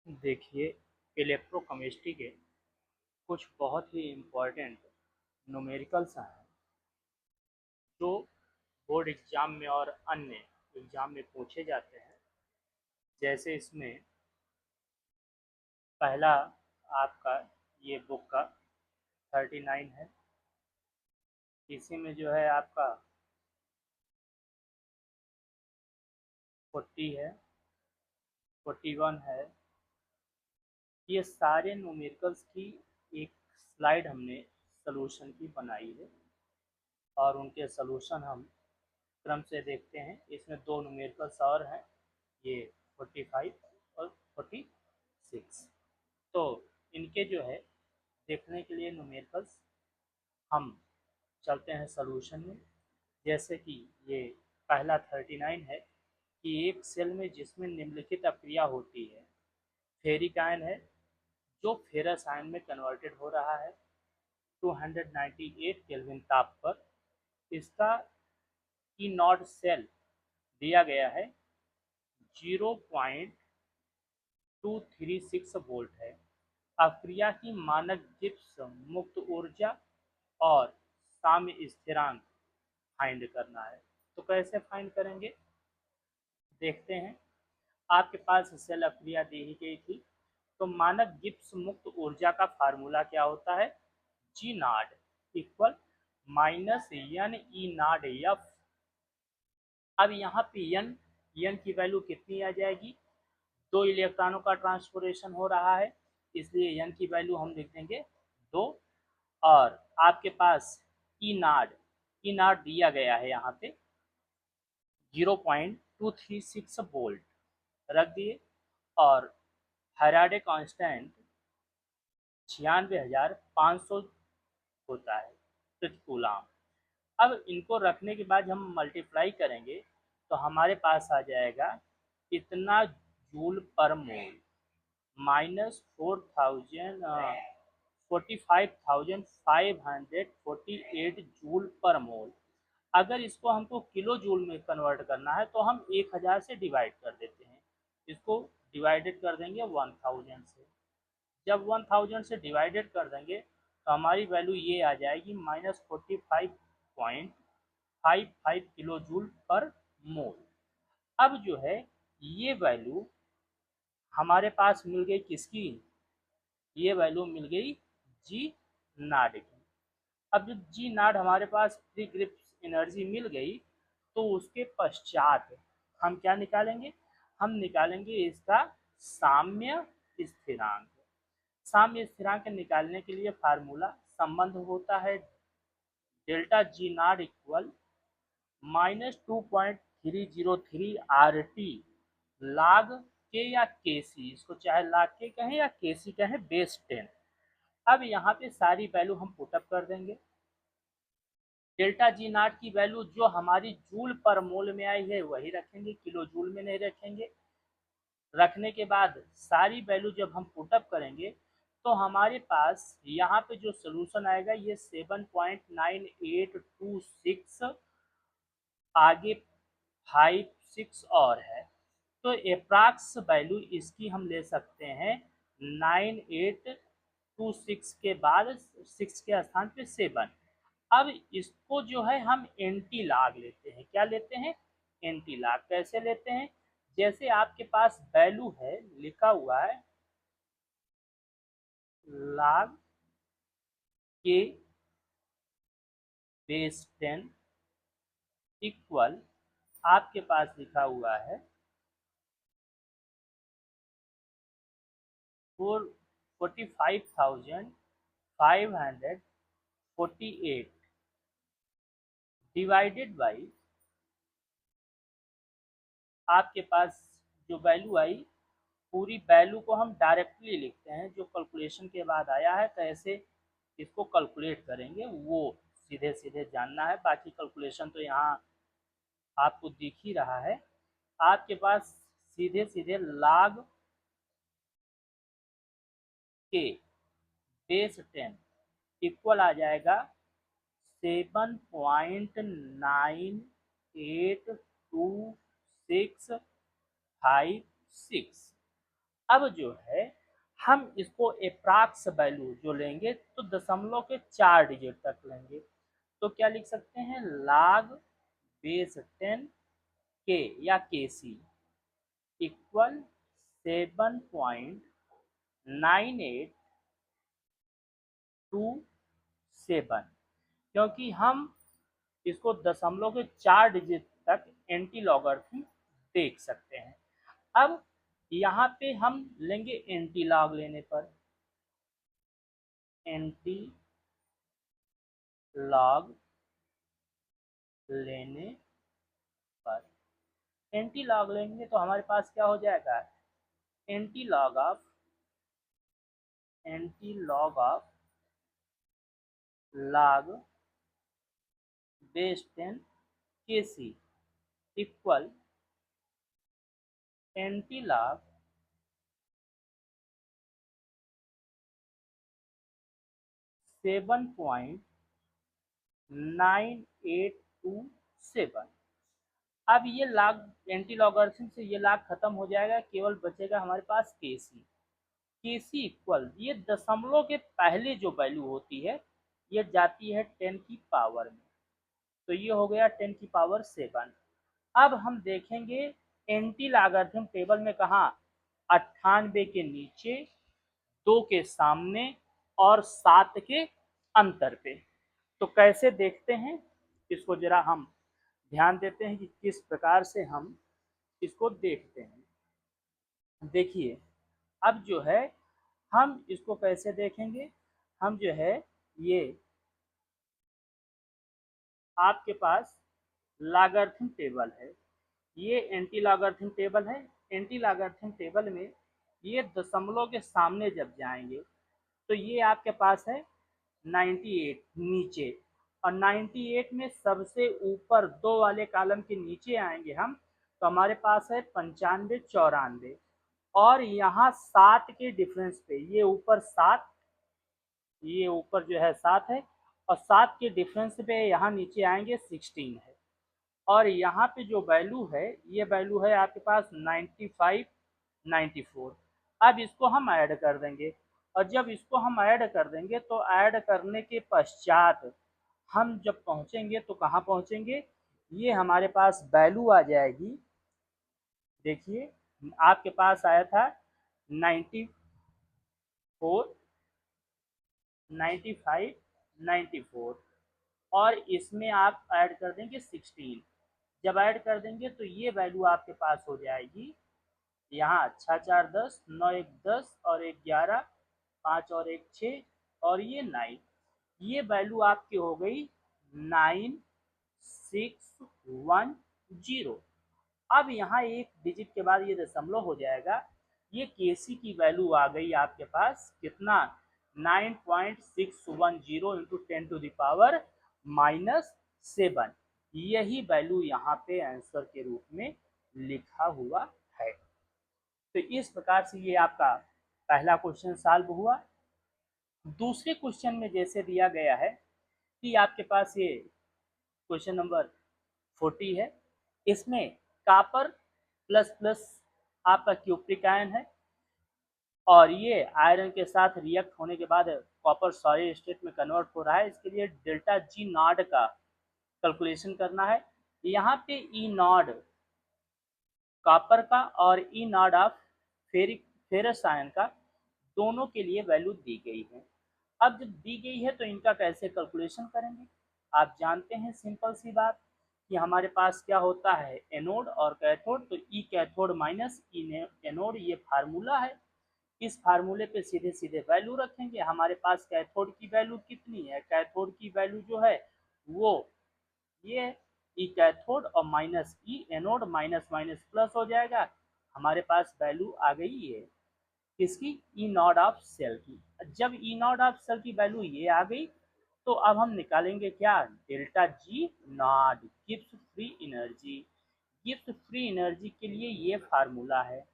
देखिए, इलेक्ट्रोकेमिस्ट्री के कुछ बहुत ही इम्पोर्टेंट न्यूमेरिकल्स हैं जो बोर्ड एग्जाम में और अन्य एग्जाम में पूछे जाते हैं। जैसे इसमें पहला आपका ये बुक का 39 है। इसी में जो है आपका 40 है, 41 है। ये सारे न्यूमेरिकल्स की एक स्लाइड हमने सॉल्यूशन की बनाई है और उनके सॉल्यूशन हम क्रम से देखते हैं। इसमें दो न्यूमेरिकल्स और हैं, ये 45 और 46। तो इनके जो है देखने के लिए न्यूमेरिकल्स हम चलते हैं सॉल्यूशन में। जैसे कि ये पहला 39 है कि एक सेल में जिसमें निम्नलिखित अक्रिया होती है। फेरिक आयन है जो फेरस आयन में कन्वर्टेड हो रहा है 298 केल्विन ताप पर। इसका ई नॉट सेल दिया गया है 0.236 वोल्ट है। अक्रिया की मानक गिब्स मुक्त ऊर्जा और साम्य स्थिरांक फाइंड करना है। तो कैसे फाइंड करेंगे देखते हैं। आपके पास सेल अक्रिया दी ही गई थी, तो मानक गिब्स मुक्त ऊर्जा का फार्मूला क्या होता है, G naught equal minus n E naught F. अब यहाँ पे एन की वैल्यू कितनी आ जाएगी, दो इलेक्ट्रॉनों का ट्रांसपोरेशन हो रहा है, इसलिए एन की वैल्यू हम लिख देंगे 2। और आपके पास ई नाड दिया गया है यहाँ पे 0.236 वोल्ट रख दिए। और फैराडे कांस्टेंट 96,500 होता है प्रति कूलाम। अब इनको रखने के बाद हम मल्टीप्लाई करेंगे तो हमारे पास आ जाएगा इतना जूल पर मोल माइनस 45,548 जूल पर मोल। अगर इसको हमको किलो जूल में कन्वर्ट करना है तो हम 1000 से डिवाइड कर देते हैं। इसको डिवाइडेड कर देंगे 1000 से। जब 1000 से डिवाइडेड कर देंगे तो हमारी वैल्यू ये आ जाएगी -45.55 किलो जूल पर मोल। अब जो है ये वैल्यू हमारे पास मिल गई किसकी, ये वैल्यू मिल गई जी नाड की। अब जब जी नाड हमारे पास फ्री ग्रिप एनर्जी मिल गई तो उसके पश्चात हम क्या निकालेंगे, हम निकालेंगे इसका साम्य स्थिरांक। साम्य स्थिरांक निकालने के लिए फार्मूला संबंध होता है delta G naught equal -2.303 R T log K या के सी, इसको चाहे लाग के कहें या के सी कहें, बेस 10। अब यहाँ पे सारी वैल्यू हम पुटअप कर देंगे। डेल्टा जी नाट की वैल्यू जो हमारी जूल पर मोल में आई है वही रखेंगे, किलो जूल में नहीं रखेंगे। रखने के बाद सारी वैल्यू जब हम पुटअप करेंगे तो हमारे पास यहाँ पे जो सोल्यूशन आएगा ये 7.9826 आगे 56 और है, तो एप्रॉक्स वैल्यू इसकी हम ले सकते हैं 9826 के बाद 6 के स्थान पे 7। अब इसको जो है हम एंटी लॉग लेते हैं। क्या लेते हैं, एंटी लॉग। कैसे लेते हैं, जैसे आपके पास वैल्यू है लिखा हुआ है log के बेस 10 इक्वल आपके पास लिखा हुआ है 45,548 डिवाइडेड बाई आपके पास जो वैल्यू आई, पूरी वैल्यू को हम डायरेक्टली लिखते हैं, जो कैलकुलेशन के बाद आया है कैसे इसको कैलकुलेट करेंगे वो सीधे सीधे जानना है। बाकी कैलकुलेशन तो यहाँ आपको दिख ही रहा है। आपके पास सीधे सीधे log के बेस 10 इक्वल आ जाएगा 7.982656। अब जो है हम इसको एप्रॉक्स वैल्यू जो लेंगे तो दशमलव के 4 डिजिट तक लेंगे। तो क्या लिख सकते हैं, log बेस 10 के या के सी इक्वल 7.9827, क्योंकि हम इसको दशमलव के 4 डिजिट तक एंटी लॉगरिथम देख सकते हैं। अब यहाँ पे हम लेंगे एंटी लॉग लेने पर, एंटी लॉग लेने पर एंटी लॉग लेंगे तो हमारे पास क्या हो जाएगा, anti log of log base 10 के सी इक्वल एंटी लॉग 7.9827। अब ये log एंटी लॉगरिथम से ये log खत्म हो जाएगा, केवल बचेगा हमारे पास के सी। के सी इक्वल ये दशमलव के पहले जो वैल्यू होती है ये जाती है 10 की पावर में, तो ये हो गया 10 की पावर 7। अब हम देखेंगे एंटी लॉगरिथम टेबल में कहाँ, 98 के नीचे, 2 के सामने और 7 के अंतर पे। तो कैसे देखते हैं इसको, जरा हम ध्यान देते हैं कि किस प्रकार से हम इसको देखते हैं। देखिए अब जो है हम इसको कैसे देखेंगे, हम जो है ये आपके पास लॉगरिथम टेबल है, ये एंटी लॉगरिथम टेबल है। एंटी लॉगरिथम टेबल में ये दशमलव के सामने जब जाएंगे तो ये आपके पास है 98 नीचे, और 98 में सबसे ऊपर 2 वाले कॉलम के नीचे आएंगे हम तो हमारे पास है 95 94, और यहाँ 7 के डिफरेंस पे ये ऊपर 7, ये ऊपर जो है 7 है, और 7 के डिफरेंस पे यहाँ नीचे आएंगे 16 है, और यहाँ पे जो वैल्यू है ये वैल्यू है आपके पास 95 94। अब इसको हम ऐड कर देंगे, और जब इसको हम ऐड कर देंगे तो ऐड करने के पश्चात हम जब पहुँचेंगे तो कहाँ पहुँचेंगे, ये हमारे पास वैल्यू आ जाएगी। देखिए आपके पास आया था 94 95 94, और इसमें आप ऐड कर देंगे 16। जब ऐड कर देंगे तो ये वैल्यू आपके पास हो जाएगी, यहाँ 6 4 10, 9 1 10 और 1 11, 5 और 1 6 और ये 9, ये वैल्यू आपकी हो गई 9610। अब यहाँ एक डिजिट के बाद ये दशमलव हो जाएगा, ये केसी की वैल्यू आ गई आपके पास कितना, 9.610 इंटू 10 टू दावर -7। यही वैल्यू यहाँ पे आंसर के रूप में लिखा हुआ है। तो इस प्रकार से ये आपका पहला क्वेश्चन सॉल्व हुआ। दूसरे क्वेश्चन में जैसे दिया गया है कि आपके पास ये क्वेश्चन नंबर 40 है, इसमें कॉपर प्लस प्लस आपका क्यूप्रिक आयन है, और ये आयरन के साथ रिएक्ट होने के बाद कॉपर सॉलिड स्टेट में कन्वर्ट हो रहा है। इसके लिए डेल्टा जी नॉट का कैलकुलेशन करना है। यहाँ पे ई नॉट कॉपर का और E naught of ferrous ion का, दोनों के लिए वैल्यू दी गई है। अब जब दी गई है तो इनका कैसे कैलकुलेशन करेंगे, आप जानते हैं सिंपल सी बात कि हमारे पास क्या होता है, एनोड और कैथोड, तो ई कैथोड माइनस ई एनोड, ये फार्मूला है। इस फार्मूले पे सीधे सीधे वैल्यू रखेंगे। हमारे पास कैथोड की वैल्यू कितनी है, कैथोड की वैल्यू जो है वो ये ई कैथोड और minus E anode, minus minus plus हो जाएगा, हमारे पास वैल्यू आ गई है किसकी, ई नॉट ऑफ सेल की। जब ई नॉट ऑफ सेल की वैल्यू ये आ गई तो अब हम निकालेंगे क्या, delta G not Gibbs free energy. Gibbs free energy के लिए ये फार्मूला है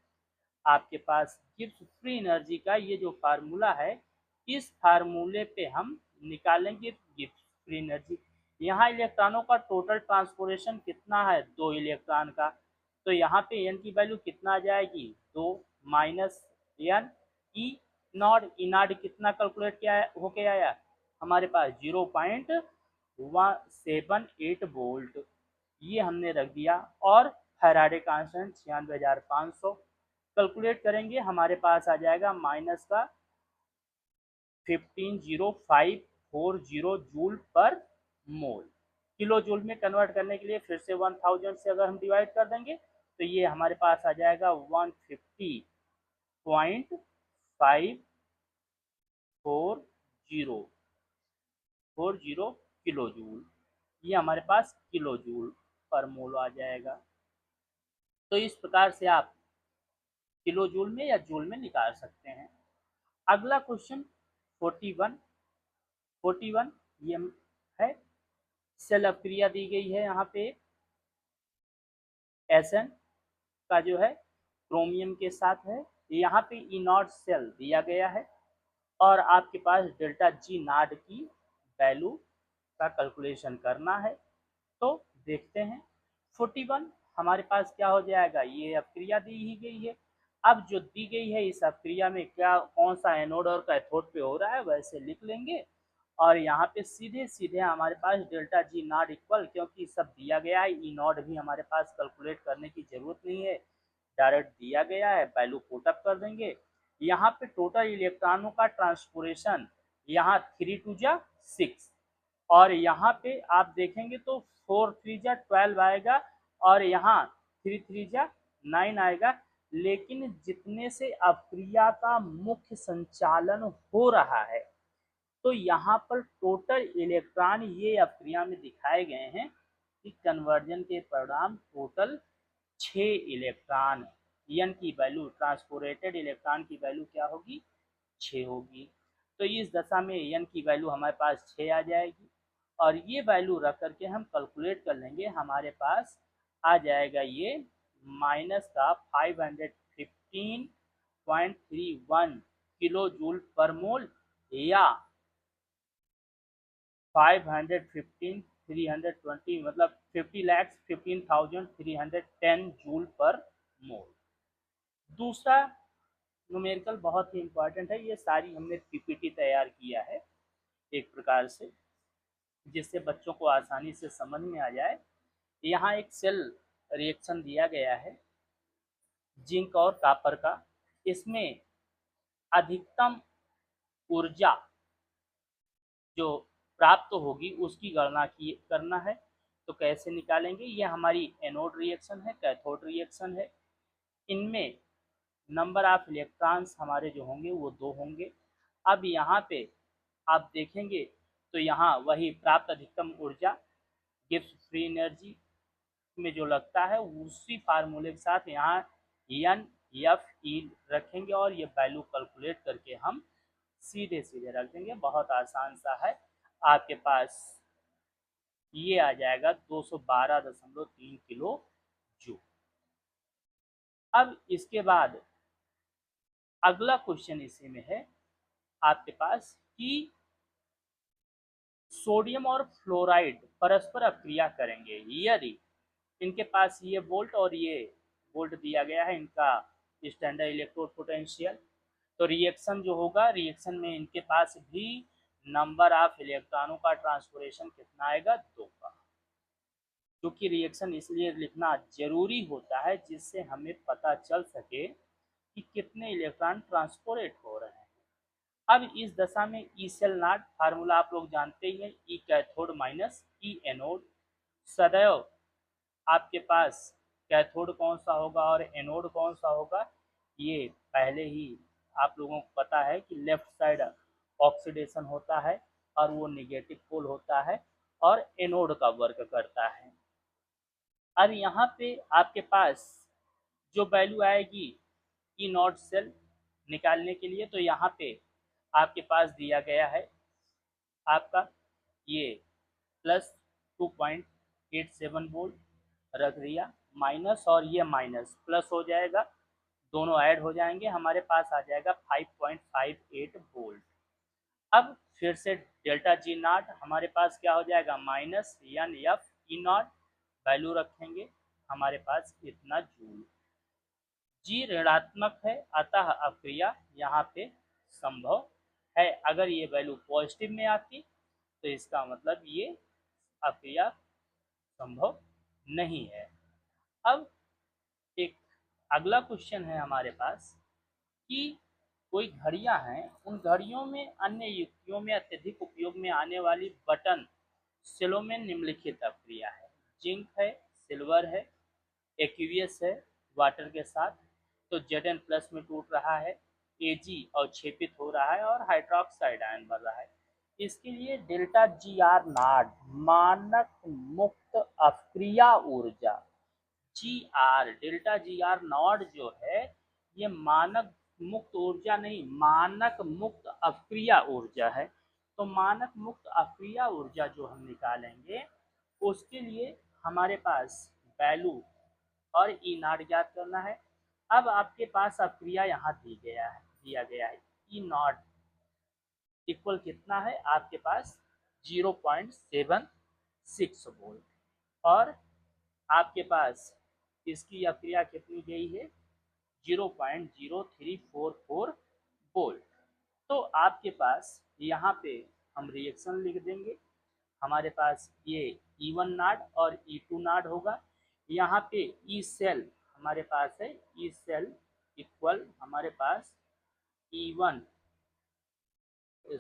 आपके पास, गिब्स फ्री एनर्जी का ये जो फार्मूला है, इस फार्मूले पे हम निकालेंगे गिब्स फ्री एनर्जी। यहाँ इलेक्ट्रॉनों का टोटल ट्रांसपोर्टेशन कितना है, 2 इलेक्ट्रॉन का, तो यहाँ पे एन की वैल्यू कितना आ जाएगी, 2 minus n E naught, E naught कितना कैलकुलेट किया है होके आया हमारे पास 0.178 वोल्ट, ये हमने रख दिया। और फैराडे कांस्टेंट 96,500 कैलकुलेट करेंगे, हमारे पास आ जाएगा माइनस का 150540 जूल पर मोल। किलो जूल में कन्वर्ट करने के लिए फिर से 1000 से अगर हम डिवाइड कर देंगे तो ये हमारे पास आ जाएगा 150.540 किलो जूल, ये हमारे पास किलो जूल पर मोल आ जाएगा। तो इस प्रकार से आप किलो जूल में या जूल में निकाल सकते हैं। अगला क्वेश्चन 41 ये है, सेल अपक्रिया दी गई है यहाँ पे Sn का जो है क्रोमियम के साथ है, यहाँ पे ई नॉट सेल दिया गया है और आपके पास डेल्टा जी नॉट की वैल्यू का कैलकुलेशन करना है। तो देखते हैं 41 हमारे पास क्या हो जाएगा, ये अपक्रिया दी ही गई है। अब जो दी गई है इस अपक्रिया में क्या कौन सा एनोड और कैथोड पे हो रहा है वैसे लिख लेंगे, और यहाँ पे सीधे सीधे हमारे पास डेल्टा जी नॉट इक्वल, क्योंकि सब दिया गया है, ई नॉट भी हमारे पास कैलकुलेट करने की जरूरत नहीं है, डायरेक्ट दिया गया है, वैल्यू पुटअप कर देंगे। यहाँ पे टोटल इलेक्ट्रॉनों का ट्रांसपोरेशन यहाँ 3 टू जा 6, और यहाँ पे आप देखेंगे तो 4 3 जा 12 आएगा और यहाँ 3 3 जा 9 आएगा। लेकिन जितने से अपक्रिया का मुख्य संचालन हो रहा है तो यहाँ पर टोटल इलेक्ट्रॉन ये अपक्रिया में दिखाए गए हैं कि कन्वर्जन के परिणाम टोटल 6 इलेक्ट्रॉन, एन की वैल्यू ट्रांसपोरेटेड इलेक्ट्रॉन की वैल्यू क्या होगी 6 होगी। तो इस दशा में एन की वैल्यू हमारे पास 6 आ जाएगी और ये वैल्यू रख करके हम कैलकुलेट कर लेंगे, हमारे पास आ जाएगा ये माइनस का 515.31 किलो जूल पर मोल या 515,320 मतलब 50,15,310 जूल पर मोल। दूसरा न्यूमेरिकल बहुत ही इंपॉर्टेंट है, ये सारी हमने पीपीटी तैयार किया है एक प्रकार से जिससे बच्चों को आसानी से समझ में आ जाए। यहाँ एक सेल रिएक्शन दिया गया है जिंक और कॉपर का, इसमें अधिकतम ऊर्जा जो प्राप्त होगी उसकी गणना करना है। तो कैसे निकालेंगे, ये हमारी एनोड रिएक्शन है, कैथोड रिएक्शन है, इनमें नंबर ऑफ इलेक्ट्रॉन्स हमारे जो होंगे वो 2 होंगे। अब यहाँ पे आप देखेंगे तो यहाँ वही प्राप्त अधिकतम ऊर्जा गिब्स फ्री एनर्जी में जो लगता है उसी फार्मूले के साथ यहाँ एन एफ ई रखेंगे और ये वैल्यू कैलकुलेट करके हम सीधे सीधे रख देंगे, बहुत आसान सा है। आपके पास ये आ जाएगा 212.3 किलो जूल। अब इसके बाद अगला क्वेश्चन इसी में है आपके पास कि सोडियम और फ्लोराइड परस्पर अपक्रिया करेंगे यदि इनके पास ये वोल्ट और ये वोल्ट दिया गया है इनका स्टैंडर्ड इलेक्ट्रोड पोटेंशियल, तो रिएक्शन जो होगा रिएक्शन में इनके पास भी नंबर ऑफ इलेक्ट्रॉनों का ट्रांसपोरेशन कितना आएगा 2 का, क्योंकि रिएक्शन इसलिए लिखना जरूरी होता है जिससे हमें पता चल सके कि कितने इलेक्ट्रॉन ट्रांसपोरेट हो रहे हैं। अब इस दशा में ई सेल नॉट फार्मूला आप लोग जानते ही हैं, ई कैथोड माइनस ई एनोड। सदैव आपके पास कैथोड कौन सा होगा और एनोड कौन सा होगा ये पहले ही आप लोगों को पता है कि लेफ्ट साइड ऑक्सीडेशन होता है और वो निगेटिव पोल होता है और एनोड का वर्क करता है। और यहाँ पे आपके पास जो वैल्यू आएगी ई नॉट सेल निकालने के लिए, तो यहाँ पे आपके पास दिया गया है आपका ये प्लस 2.87 वोल्ट रख दिया, माइनस और ये माइनस प्लस हो जाएगा, दोनों ऐड हो जाएंगे, हमारे पास आ जाएगा 5.58 वोल्ट। अब फिर से डेल्टा जी नॉट हमारे पास क्या हो जाएगा minus n F E naught, value रखेंगे हमारे पास इतना जूल। जी ऋणात्मक है, अतः अक्रिया यहाँ पे संभव है। अगर ये वैल्यू पॉजिटिव में आती तो इसका मतलब ये अक्रिया संभव नहीं है। अब एक अगला क्वेश्चन है हमारे पास कि कोई घड़ियां हैं, उन घड़ियों में अन्य युक्तियों में अत्यधिक उपयोग में आने वाली बटन सेलों में निम्नलिखित अक्रिया है। जिंक है, सिल्वर है, एक्वियस है वाटर के साथ, तो Zn प्लस में टूट रहा है, Ag अवक्षेपित हो रहा है और हाइड्रोक्साइड आयन बन रहा है। इसके लिए डेल्टा जी आर नॉट मानक मुक्त अक्रिया ऊर्जा, G R delta G R naught जो है ये मानक मुक्त ऊर्जा नहीं, मानक मुक्त अक्रिया ऊर्जा है। तो मानक मुक्त अक्रिया ऊर्जा जो हम निकालेंगे उसके लिए हमारे पास वैल्यू और ई नॉट ज्ञात करना है। अब आपके पास अक्रिया यहाँ दिया गया है ई नॉट इक्वल कितना है आपके पास 0.76 वोल्ट, और आपके पास इसकी अक्रिया कितनी गई है 0.0344 वोल्ट। तो आपके पास यहाँ पे हम रिएक्शन लिख देंगे। हमारे पास ये E1 नॉट और E2 नॉट होगा। यहाँ पे ई सेल हमारे पास है, ई सेल इक्वल हमारे पास E1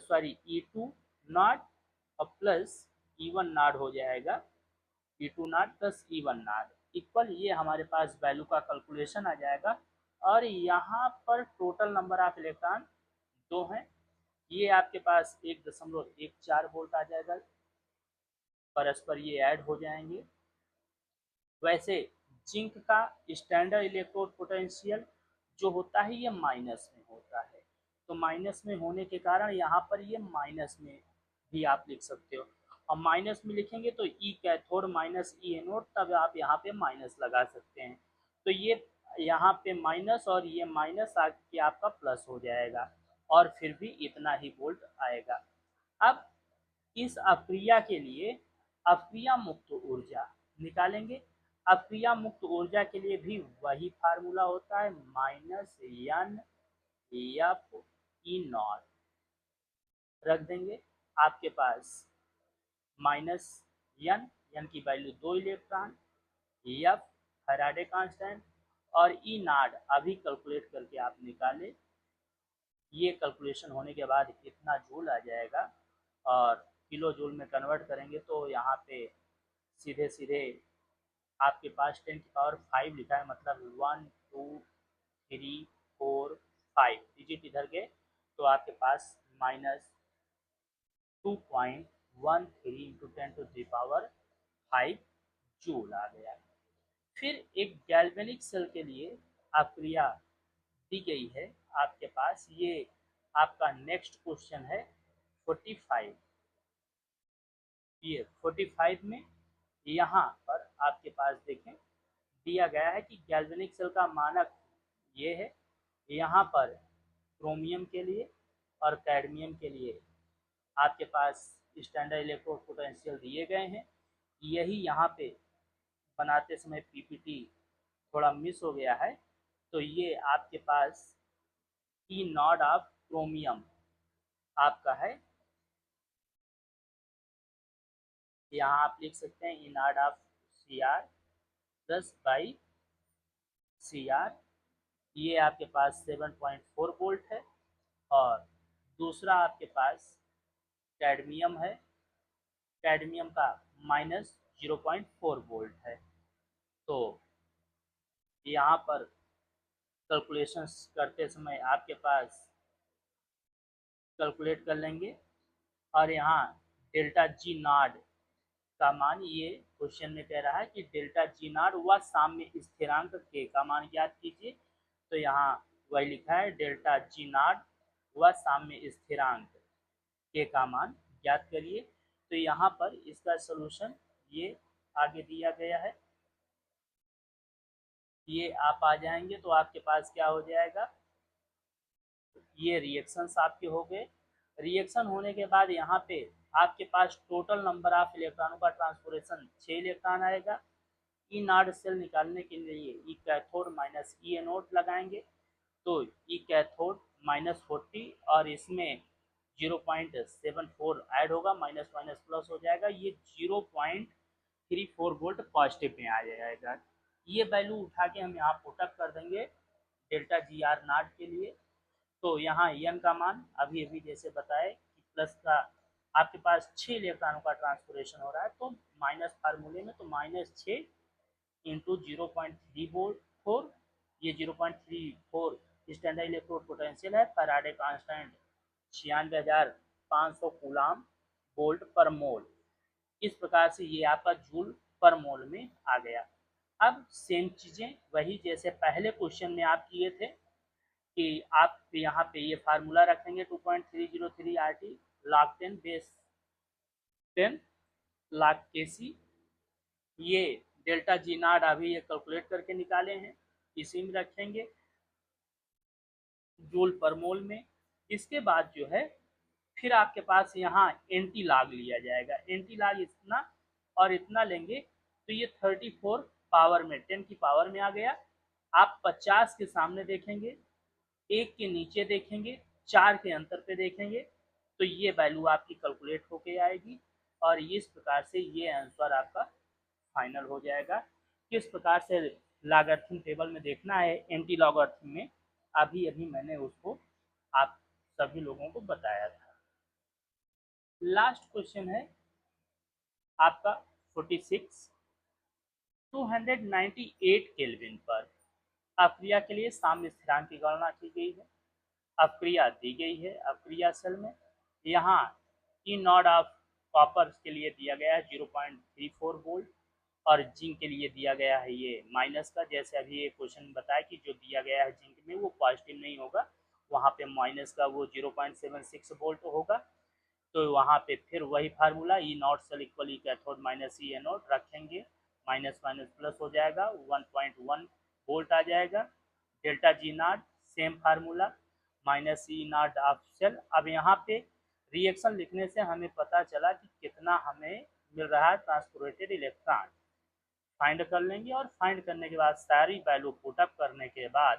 सॉरी E2 नॉट और प्लस E1 नॉट हो जाएगा, E2 not plus E1 not equal ये हमारे पास वैल्यू का कैलकुलेशन आ जाएगा। और यहाँ पर टोटल नंबर ऑफ इलेक्ट्रॉन 2 हैं, ये आपके पास 1.14 वोल्ट आ जाएगा, परस्पर ये ऐड हो जाएंगे। वैसे जिंक का स्टैंडर्ड इलेक्ट्रोड पोटेंशियल जो होता है ये माइनस में होता है, तो माइनस में होने के कारण यहाँ पर ये माइनस में भी आप लिख सकते हो। और माइनस में लिखेंगे तो ई कैथोड माइनस ई एनोड, तब आप यहाँ पे माइनस लगा सकते हैं। तो ये यहाँ पे माइनस और ये माइनस आके आपका प्लस हो जाएगा और फिर भी इतना ही वोल्ट आएगा। अब इस अक्रिया के लिए अक्रिया मुक्त ऊर्जा निकालेंगे। अक्रिया मुक्त ऊर्जा के लिए भी वही फार्मूला होता है, minus n F E naught रख देंगे। आपके पास माइनस एन की value 2 electron, F Faraday constant और ई नॉट अभी कैलकुलेट करके आप निकाले। ये कैलकुलेशन होने के बाद कितना जूल आ जाएगा और किलो जूल में कन्वर्ट करेंगे तो यहाँ पे सीधे सीधे आपके पास 10⁵ लिखा है, मतलब 1 2 3 4 5 डिजिट इधर के, तो आपके पास -2.13 इंटू 10⁵ जूल आ गया। फिर एक गैल्वेनिक सेल के लिए अक्रिया दी गई है आपके पास, ये आपका नेक्स्ट क्वेश्चन है 45। ये 45 में यहाँ पर आपके पास देखें दिया गया है कि गैल्वेनिक सेल का मानक ये है। यहाँ पर क्रोमियम के लिए और कैडमियम के लिए आपके पास स्टैंडर्ड इलेक्ट्रोड पोटेंशियल दिए गए हैं। यही यहाँ पे बनाते समय पीपीटी थोड़ा मिस हो गया है, तो ये आपके पास ई नॉट ऑफ क्रोमियम आपका है, यहाँ आप लिख सकते हैं E naught of C R plus by C R, ये आपके पास 7.4 वोल्ट है। और दूसरा आपके पास कैडमियम है, कैडमियम का -0.4 वोल्ट है। तो यहाँ पर कैलकुलेशंस करते समय आपके पास कैलकुलेट कर लेंगे। और यहाँ डेल्टा जी नॉट का मान, ये क्वेश्चन में कह रहा है कि डेल्टा जी नॉट व साम्य स्थिरांक के का मान ज्ञात कीजिए। तो यहाँ वही लिखा है डेल्टा जी नॉट व साम्य स्थिरांक के का मान ज्ञात करिए। तो यहाँ पर इसका सलूशन ये आगे दिया गया है, ये आप आ जाएंगे तो आपके पास क्या हो जाएगा, ये रिएक्शंस आपके हो गए। रिएक्शन होने के बाद यहाँ पे आपके पास टोटल नंबर ऑफ इलेक्ट्रॉनों का ट्रांसपोरेशन 6 इलेक्ट्रॉन आएगा। ई नॉट सेल निकालने के लिए ई कैथोड माइनस ई एनोड लगाएंगे, तो ई कैथोड -40 और इसमें 0.74 ऐड होगा, माइनस माइनस प्लस हो जाएगा, ये 0.34 वोल्ट पॉजिटिव में आ जाएगा। ये वैल्यू उठा के हम यहाँ पुटअप कर देंगे डेल्टा जी आर नॉट के लिए। तो यहाँ एन का मान अभी अभी जैसे बताए कि प्लस का आपके पास 6 इलेक्ट्रॉनों का ट्रांसपोरेशन हो रहा है, तो माइनस फार्मूले में तो -6 इंटू 0.34, ये 0.34 स्टैंडर्ड इलेक्ट्रोड पोटेंशियल है, फैराडे कांस्टेंट 96,500 कूलाम वोल्ट पर मोल। इस प्रकार से ये आपका जूल पर मोल में आ गया। अब सेम चीज़ें वही जैसे पहले क्वेश्चन में आप किए थे कि आप यहाँ पे ये फार्मूला रखेंगे 2.303 RT log 10 base 10 log Kc, ये डेल्टा जी नॉट अभी ये कैलकुलेट करके निकाले हैं, इसी में रखेंगे जूल पर मोल में। इसके बाद जो है फिर आपके पास यहाँ एंटी लॉग लिया जाएगा, एंटी लॉग इतना और इतना लेंगे तो ये 34 पावर में 10 की पावर में आ गया। आप 50 के सामने देखेंगे, 1 के नीचे देखेंगे, 4 के अंतर पे देखेंगे, तो ये वैल्यू आपकी कैलकुलेट होके आएगी और इस प्रकार से ये आंसर आपका फाइनल हो जाएगा। किस प्रकार से लॉगरिथम टेबल में देखना है एंटी लॉगरिथम में, अभी अभी मैंने उसको आप सभी लोगों को बताया था। लास्ट क्वेश्चन है आपका 46, 298 केल्विन पर अपक्रिया के लिए साम्य स्थिरांक की गणना की गई है। अपक्रिया दी गई है, अपक्रिया सेल में यहाँ ई नॉट ऑफ कॉपर के लिए दिया गया है 0.34 वोल्ट और जिंक के लिए दिया गया है ये माइनस का, जैसे अभी ये क्वेश्चन बताया कि जो दिया गया है जिंक में वो पॉजिटिव नहीं होगा, वहाँ पे माइनस का वो 0.76 वोल्ट होगा। तो वहाँ पे फिर वही formula E naught cell equal E cathode minus E anode रखेंगे, माइनस माइनस प्लस हो जाएगा, 1.1 वोल्ट आ जाएगा। Delta G naught same formula minus E naught of cell. अब यहाँ पे रिएक्शन लिखने से हमें पता चला कि कितना हमें मिल रहा है ट्रांसपोर्टेड इलेक्ट्रॉन, फाइंड कर लेंगे और फाइंड करने के बाद सारी वैल्यू पुटअप करने के बाद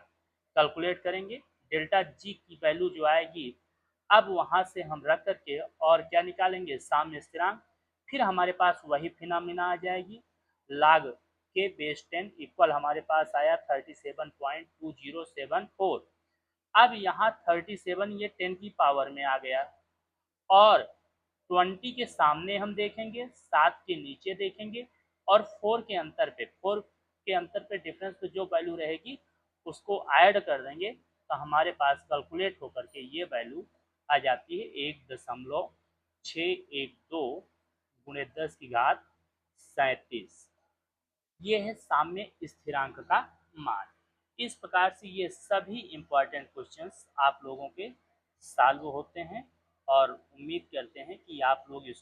कैलकुलेट करेंगे। डेल्टा जी की वैल्यू जो आएगी अब वहाँ से हम रख करके और क्या निकालेंगे साम्य स्थिरांक, फिर हमारे पास वही फिनोमिना आ जाएगी log के बेस 10 इक्वल हमारे पास आया 37.2074। अब यहाँ 37 ये 10 की पावर में आ गया और 20 के सामने हम देखेंगे, 7 के नीचे देखेंगे और 4 के अंतर पे डिफरेंस पे जो वैल्यू रहेगी उसको ऐड कर देंगे, तो हमारे पास कैलकुलेट होकर के ये वैल्यू आ जाती है 1.612 गुणे 10⁻37। ये है साम्य स्थिरांक का मान। इस प्रकार से ये सभी इम्पॉर्टेंट क्वेश्चंस आप लोगों के सॉल्व होते हैं और उम्मीद करते हैं कि आप लोग इसको